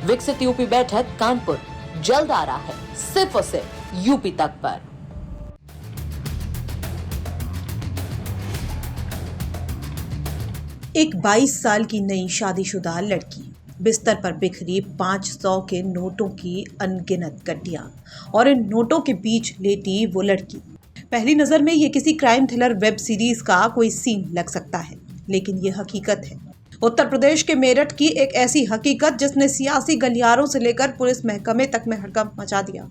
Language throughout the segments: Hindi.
विकसित यूपी बैठक कानपुर जल्द आ रहा है सिर्फ और सिर्फ यूपी तक पर। एक 22 साल की नई शादीशुदा लड़की, बिस्तर पर बिखरी 500 के नोटों की अनगिनत गड्डियां और इन नोटों के बीच लेटी वो लड़की। पहली नजर में ये किसी क्राइम थ्रिलर वेब सीरीज का कोई सीन लग सकता है, लेकिन ये हकीकत है। उत्तर प्रदेश के मेरठ की एक ऐसी हकीकत जिसने सियासी गलियारों से लेकर पुलिस महकमे तक में हड़कंप मचा दिया।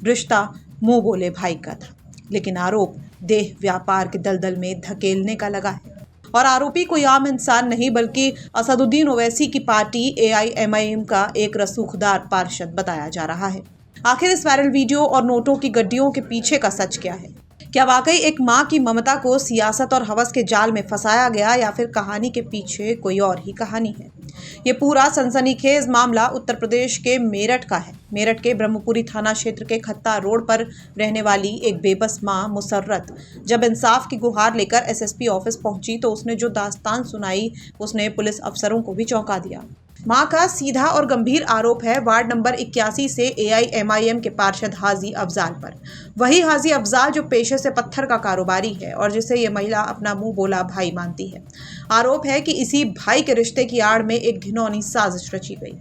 रिश्ता मुंह बोले भाई का था, लेकिन आरोप देह व्यापार के दलदल में धकेलने का लगा है। और आरोपी कोई आम इंसान नहीं बल्कि असदुद्दीन ओवैसी की पार्टी AIMIM का एक रसूखदार पार्षद बताया जा रहा है। आखिर इस वायरल वीडियो और नोटों की गड्डियों के पीछे का सच क्या है? क्या वाकई एक मां की ममता को सियासत और हवस के जाल में फंसाया गया, या फिर कहानी के पीछे कोई और ही कहानी है? ये पूरा सनसनीखेज मामला उत्तर प्रदेश के मेरठ का है। मेरठ के ब्रह्मपुरी थाना क्षेत्र के खत्ता रोड पर रहने वाली एक बेबस मां मुसर्रत जब इंसाफ की गुहार लेकर SSP ऑफिस पहुंची तो उसने जो दास्तान सुनाई उसने पुलिस अफसरों को भी चौंका दिया। मां का सीधा और गंभीर आरोप है वार्ड नंबर 81 से AIMIM के पार्षद हाजी अफजाल पर। वही हाजी अफजाल जो पेशे से पत्थर का कारोबारी है और जिसे ये महिला अपना मुंह बोला भाई मानती है। आरोप है कि इसी भाई के रिश्ते की आड़ में एक घिनौनी साजिश रची गई।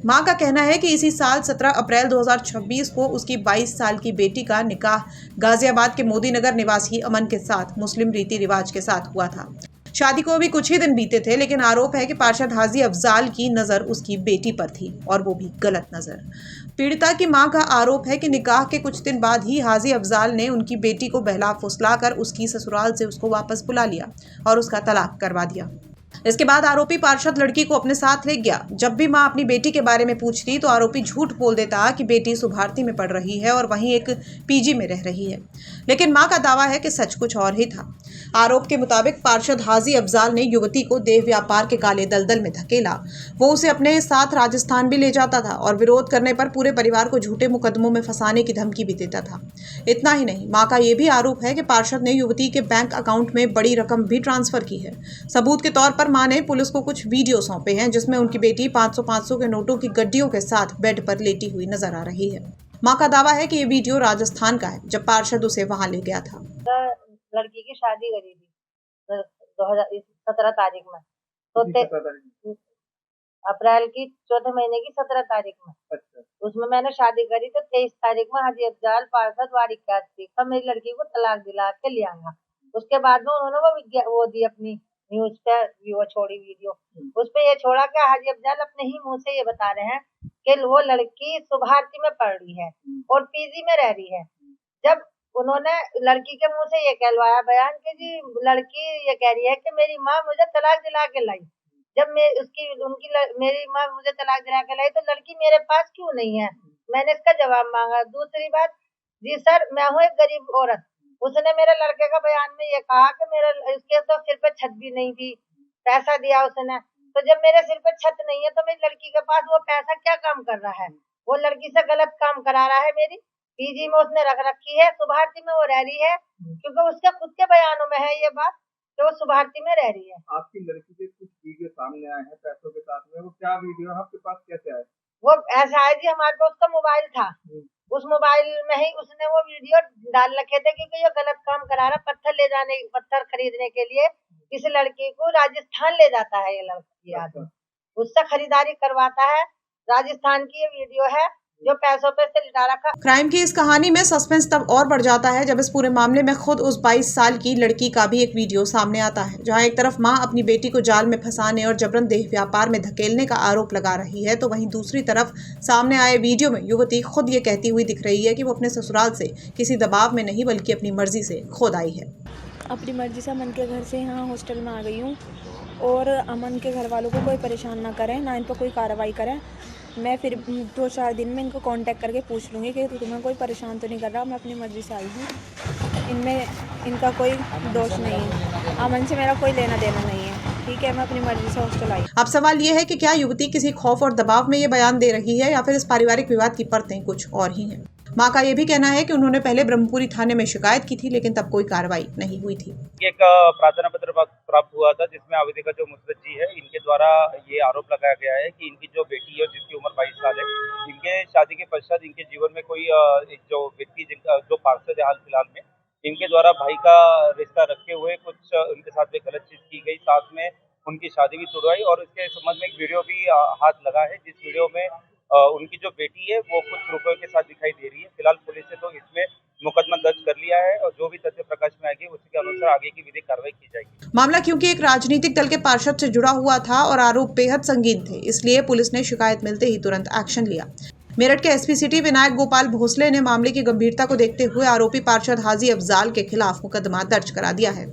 मां का कहना है कि इसी साल 17 अप्रैल 2026 को उसकी 22 साल की बेटी का निकाह गाजियाबाद के मोदी नगर निवासी अमन के साथ मुस्लिम रीति रिवाज के साथ हुआ था। शादी को अभी कुछ ही दिन बीते थे, लेकिन आरोप है कि पार्षद हाजी अफजाल की नज़र उसकी बेटी पर थी, और वो भी गलत नज़र। पीड़िता की मां का आरोप है कि निकाह के कुछ दिन बाद ही हाजी अफजाल ने उनकी बेटी को बहला फुसलाकर उसकी ससुराल से उसको वापस बुला लिया और उसका तलाक करवा दिया। इसके बाद आरोपी पार्षद लड़की को अपने साथ ले गया। जब भी मां अपनी बेटी के बारे में पूछती तो आरोपी झूठ बोल देता कि बेटी सुभारती में पढ़ रही है और वहीं एक PG में रह रही है, लेकिन मां का दावा है कि सच कुछ और ही था। आरोप के मुताबिक पार्षद हाजी अफजाल ने युवती को देह व्यापार के काले दलदल में धकेला। वो उसे अपने साथ राजस्थान भी ले जाता था और विरोध करने पर पूरे परिवार को झूठे मुकदमों में फंसाने की धमकी भी देता था। इतना ही नहीं, मां का यह भी आरोप है कि पार्षद ने युवती के बैंक अकाउंट में बड़ी रकम भी ट्रांसफर की है। सबूत के तौर पर मां ने पुलिस को कुछ वीडियो सौंपे हैं जिसमें उनकी बेटी 500-500 के नोटों की गड्डियों के साथ बेड पर लेटी हुई नजर आ रही है। मां का दावा है कि ये वीडियो राजस्थान का है, जब पार्षद उसे वहां ले गया था। लड़की की शादी करी थी 2017 तारीख में, तो अप्रैल की चौथे महीने की 17 तारीख में। अच्छा। उसमें मैंने शादी करी तो 23 तारीख में हाजी अफजाल पार्षद वाड़ी का मेरी लड़की को तलाक दिला के ले आऊंगा। उसके बाद में उन्होंने वो दी अपनी न्यूज पे वो छोड़ी वीडियो। उस पे ये छोड़ा कि हाजी अफजाल अपने ही मुंह से ये बता रहे हैं कि वो लड़की सुभारती में पढ़ रही है और PG में रह रही है। जब उन्होंने लड़की के मुंह से ये कहलवाया बयान कि जी लड़की ये कह रही है कि मेरी माँ मुझे तलाक दिला के लाई। जब मेरी माँ मुझे तलाक दिला के लाई तो लड़की मेरे पास क्यों नहीं है? मैंने इसका जवाब मांगा। दूसरी बात, जी सर मैं हूँ एक गरीब औरत। उसने मेरे लड़के का बयान में ये कहा कि इसके तो सिर पे छत भी नहीं थी, पैसा दिया उसने। तो जब मेरे सिर पे छत नहीं है तो मेरी लड़की के पास वो पैसा क्या काम कर रहा है? वो लड़की से गलत काम करा रहा है। मेरी PG में उसने रख रखी है, सुभारती में वो रह रही है, क्योंकि उसके खुद के बयानों में है ये बात कि वो सुभारती में रह रही है। आपकी लड़की के कुछ वीडियो सामने आए हैं पैसों के साथ में, वो क्या वीडियो है आपके पास, कैसे आए? वो ऐसा है जी, हमारे पास उसका मोबाइल था, उस मोबाइल में ही उसने वो वीडियो डाल रखे थे, क्योंकि ये गलत काम करा रहा। पत्थर खरीदने के लिए इस लड़की को राजस्थान ले जाता है ये लड़की आदमी, उससे खरीदारी करवाता है। राजस्थान की ये वीडियो है जो पैसों पे से लिटा रखा। क्राइम की इस कहानी में सस्पेंस तब और बढ़ जाता है जब इस पूरे मामले में खुद उस 22 साल की लड़की का भी एक वीडियो सामने आता है, जहां एक तरफ मां अपनी बेटी को जाल में फंसाने और जबरन देह व्यापार में धकेलने का आरोप लगा रही है, तो वहीं दूसरी तरफ सामने आए वीडियो में युवती खुद ये कहती हुई दिख रही है कि वो अपने ससुराल से किसी दबाव में नहीं बल्कि अपनी मर्जी से खुद आई है। अपनी मर्जी से अमन के घर से यहाँ हॉस्टल में आ गई हूँ और अमन के घर वालों को कोई परेशान ना करें, ना इन पर कोई कार्रवाई करें। मैं फिर 2-4 दिन में इनको कांटेक्ट करके पूछ लूँगी कि तुम्हें कोई परेशान तो नहीं कर रहा। मैं अपनी मर्ज़ी से आई हूँ, इनमें इनका कोई दोष नहीं है, अमन से मेरा कोई लेना देना नहीं है। ठीक है, मैं अपनी मर्ज़ी से हॉस्टल आई। अब सवाल ये है कि क्या युवती किसी खौफ और दबाव में ये बयान दे रही है, या फिर इस पारिवारिक विवाद की परतें कुछ और ही हैं। मां का यह भी कहना है कि उन्होंने पहले ब्रह्मपुरी थाने में शिकायत की थी, लेकिन तब कोई कार्रवाई नहीं हुई थी। एक प्रार्थना पत्र प्राप्त हुआ था जिसमें आवेदिका जो मुसरत जी है, इनके द्वारा ये आरोप लगाया गया है कि इनकी जो बेटी है जिसकी उम्र 22 साल शादी के पश्चात इनके जीवन में कोई एक जो व्यक्ति जिनका जो पार्षद है हाल फिलहाल में, इनके द्वारा भाई का रिश्ता रखते हुए कुछ उनके साथ में गलत चीज की गई, साथ में उनकी शादी भी तोड़वाई और इसके संबंध में एक वीडियो भी हाथ लगा है, जिस वीडियो में उनकी जो बेटी है वो कुछ रुपयों के साथ दिखाई दे रही है। फिलहाल पुलिस ने तो इसमें मुकदमा दर्ज कर लिया है और जो भी तथ्य प्रकाश में आएगी उसके अनुसार आगे की विधिक कार्रवाई की जाएगी। मामला क्योंकि एक राजनीतिक दल के पार्षद से जुड़ा हुआ था और आरोप बेहद संगीन थे, इसलिए पुलिस ने शिकायत मिलते ही तुरंत एक्शन लिया। मेरठ के एसपी सिटी विनायक गोपाल भोसले ने मामले की गंभीरता को देखते हुए आरोपी पार्षद हाजी अफजाल के खिलाफ मुकदमा दर्ज करा दिया है।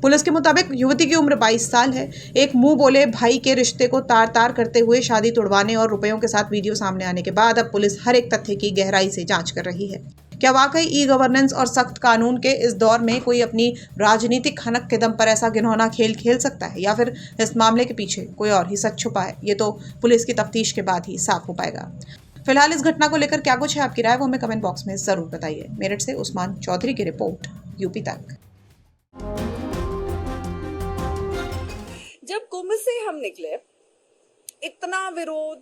पुलिस के मुताबिक युवती की उम्र 22 साल है। एक मुंह बोले भाई के रिश्ते को तार तार करते हुए शादी तोड़वाने और रुपयों के साथ वीडियो सामने आने के बाद अब पुलिस हर एक तथ्य की गहराई से जांच कर रही है। क्या वाकई ई गवर्नेंस और सख्त कानून के इस दौर में कोई अपनी राजनीतिक खनक के दम पर ऐसा घिनौना खेल खेल सकता है, या फिर इस मामले के पीछे कोई और ही सच छुपा है? ये तो पुलिस की तफ्तीश के बाद ही साफ हो पाएगा। फिलहाल इस घटना को लेकर क्या कुछ है आपकी राय, वो हमें कमेंट बॉक्स में जरूर बताइए। मेरठ से उस्मान चौधरी की रिपोर्ट, यूपी तक। जब कुंभ से हम निकले, इतना विरोध,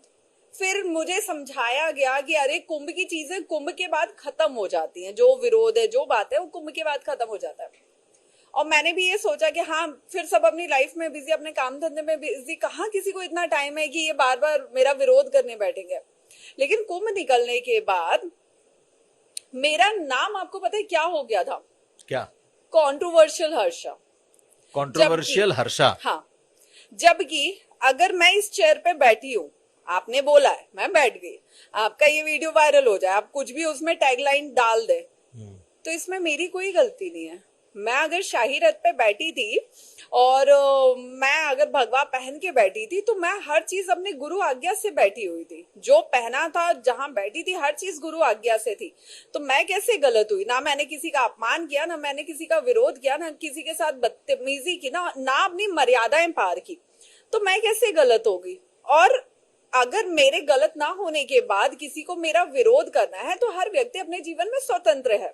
फिर मुझे समझाया गया कि अरे कुंभ की चीजें कुंभ के बाद खत्म हो जाती हैं, जो विरोध है जो बात है वो कुंभ के बाद खत्म हो जाता है। और मैंने भी ये सोचा कि हाँ, फिर सब अपनी लाइफ में बिजी, अपने काम धंधे में बिजी, कहाँ किसी को इतना टाइम है कि ये बार बार मेरा विरोध करने बैठेंगे। लेकिन कुंभ निकलने के बाद मेरा नाम, आपको पता है क्या हो गया था? क्या? कंट्रोवर्शियल हर्षा। कंट्रोवर्शियल हर्षा। हाँ, जबकि अगर मैं इस चेयर पे बैठी हूँ, आपने बोला है, मैं बैठ गई, आपका ये वीडियो वायरल हो जाए, आप कुछ भी उसमें टैगलाइन डाल दे, तो इसमें मेरी कोई गलती नहीं है। मैं अगर शाही रथ पे बैठी थी और मैं अगर भगवा पहन के बैठी थी, तो मैं हर चीज अपने गुरु आज्ञा से बैठी हुई थी। जो पहना था, जहां बैठी थी, हर चीज गुरु आज्ञा से थी। तो मैं कैसे गलत हुई? ना मैंने किसी का अपमान किया, ना मैंने किसी का विरोध किया, ना किसी के साथ बदतमीजी की, ना अपनी मर्यादाएं पार की। तो मैं कैसे गलत होगी? और अगर मेरे गलत ना होने के बाद किसी को मेरा विरोध करना है, तो हर व्यक्ति अपने जीवन में स्वतंत्र है।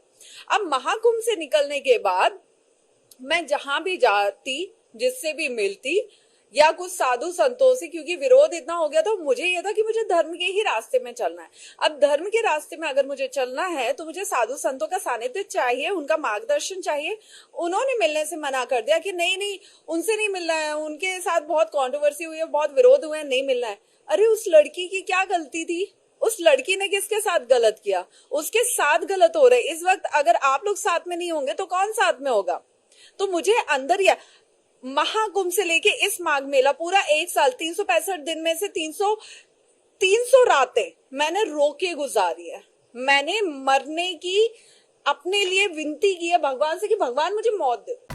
अब महाकुंभ से निकलने के बाद मैं जहां भी जाती, जिससे भी मिलती, या कुछ साधु संतों से, क्योंकि विरोध इतना हो गया था, मुझे यह था कि मुझे धर्म के ही रास्ते में चलना है। अब धर्म के रास्ते में अगर मुझे चलना है तो मुझे साधु संतों का सानिध्य चाहिए, उनका मार्गदर्शन चाहिए। उन्होंने मिलने से मना कर दिया कि नहीं, उनसे नहीं मिलना है, उनके साथ बहुत कंट्रोवर्सी हुई है, बहुत विरोध हुए हैं, नहीं मिलना है। अरे उस लड़की की क्या गलती थी? उस लड़की ने किसके साथ गलत किया? उसके साथ गलत हो रहे। इस वक्त अगर आप लोग साथ में नहीं होंगे तो कौन साथ में होगा? तो मुझे अंदर या महाकुंभ से लेके इस माघ मेला पूरा 1 साल, 365 दिन में से 300 रातें मैंने रो के गुजारी है। मैंने मरने की अपने लिए विनती की है भगवान से कि भगवान मुझे मौत दे।